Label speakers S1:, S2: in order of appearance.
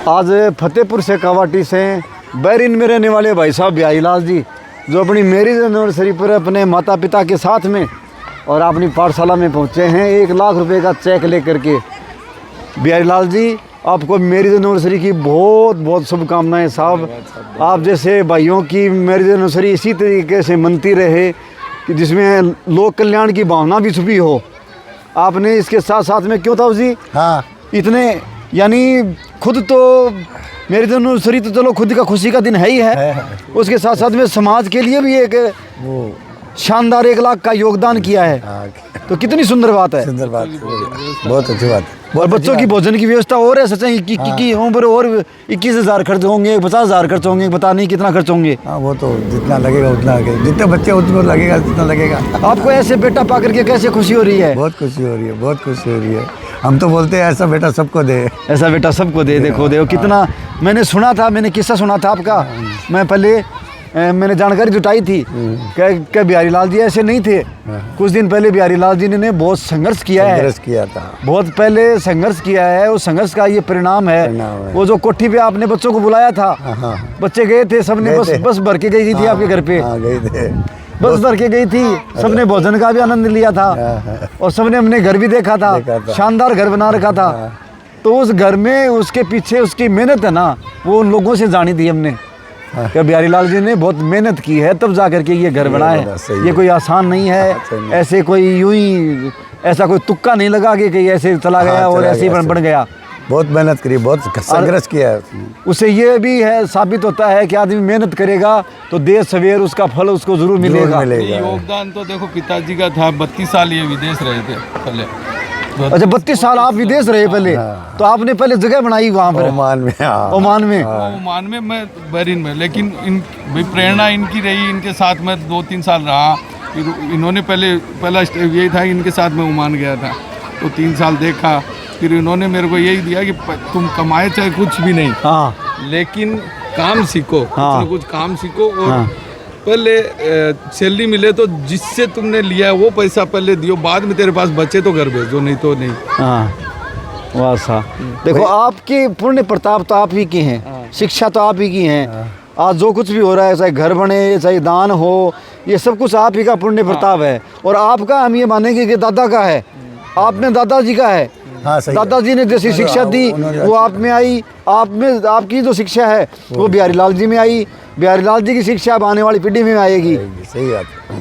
S1: आज फतेहपुर से कावाटी से बैरिन में रहने वाले भाई साहब बिहारी लाल जी, जो अपनी मैरिज एनिवर्सरी पर अपने माता पिता के साथ में और अपनी पाठशाला में पहुंचे हैं 1 लाख रुपए का चेक लेकर के। बिहारी लाल जी, आपको मैरिज एनिवर्सरी की बहुत बहुत शुभकामनाएं साहब। आप जैसे भाइयों की मैरिज एनिवर्सरी इसी तरीके से मनती रहे कि जिसमें लोक कल्याण की भावना भी छुपी हो। आपने इसके साथ साथ में क्यों था जी, हाँ, इतने यानी खुद तो मैरिज एनिवर्सरी तो चलो खुद का खुशी का दिन है ही है, उसके साथ साथ में समाज के लिए भी एक वो शानदार 1 लाख का योगदान किया है। तो कितनी सुंदर बात है, सुंदर बात, बहुत अच्छी बात है। और बच्चों की भोजन की व्यवस्था और है सच्चाई की उम्र और 21,000 खर्च होंगे, 50,000 खर्च होंगे, पता नहीं कितना खर्च होंगे।
S2: हाँ, वो तो जितना लगेगा उतना लगेगा, जितने बच्चे उतना लगेगा जितना लगेगा।
S1: आपको ऐसे बेटा पा करके कैसे खुशी हो रही है?
S2: बहुत खुशी हो रही है, बहुत खुशी हो रही है। हम तो बोलते हैं ऐसा बेटा सबको दे,
S1: ऐसा बेटा सबको दे। देखो कितना मैंने सुना था, मैंने किस्सा सुना था आपका। मैं पहले मैंने जानकारी जुटाई थी कि बिहारी लाल जी ऐसे नहीं थे। कुछ दिन पहले बिहारी लाल जी ने बहुत संघर्ष किया था, बहुत पहले संघर्ष किया है। उस संघर्ष का ये परिणाम है। वो जो कोठी पे आपने बच्चों को बुलाया था, बच्चे गए थे, सबने बस भर के गई थी आपके घर पे,
S2: गए थे,
S1: बस भर के गई थी। सबने भोजन का भी आनंद लिया था और सबने अपने घर भी देखा था, शानदार घर बना रखा था। तो उस घर में उसके पीछे उसकी मेहनत है ना, वो उन लोगों से जानी थी हमने कि बिहारी लाल जी ने बहुत मेहनत की है तब जा करके ये घर बना है। ये कोई आसान नहीं है, ऐसे कोई यूं ही ऐसा कोई तुक्का नहीं लगा कि ऐसे चला गया और ऐसे ही बन गया।
S2: बहुत मेहनत करी, बहुत संघर्ष किया है।
S1: उससे ये भी है, साबित होता है कि आदमी मेहनत करेगा तो देर सवेर उसका फल उसको जरूर मिलेगा।
S3: योगदान तो देखो पिताजी का था, 32 साल ये विदेश रहे थे पहले।
S1: अच्छा, 32 साल आप विदेश रहे पहले? तो आपने पहले जगह बनाई वहाँ पर
S2: ओमान में?
S3: ओमान में, मैं बैरिन में। लेकिन प्रेरणा इनकी रही, इनके साथ में 2-3 साल रहा। फिर इन्होंने पहला स्टेप यही था, इनके साथ में ओमान गया था तो 3 साल देखा। फिर इन्होंने मेरे को यही दिया कि तुम कमाए चाहे कुछ भी नहीं, लेकिन काम सीखो, कुछ काम सीखो और पहले सैलरी मिले तो जिससे तुमने लिया वो पैसा पहले दियो, बाद में तेरे पास बचे तो घर भेजो, नहीं तो नहीं।
S1: वाह साहब, देखो आपकी पुण्य प्रताप तो आप ही की हैं, शिक्षा तो आप ही की हैं। आज जो कुछ भी हो रहा है, चाहे घर बने चाहे दान हो, ये सब कुछ आप ही का पुण्य प्रताप है। और आपका हम ये मानेंगे कि दादा का है, आपने दादाजी का है। दादाजी ने जैसी शिक्षा दी वो आप में आई, आप में आपकी जो शिक्षा है वो बिहारी लाल जी में आई, बिहारी लाल जी की शिक्षा अब आने वाली पीढ़ी में आएगी।
S2: सही बात है।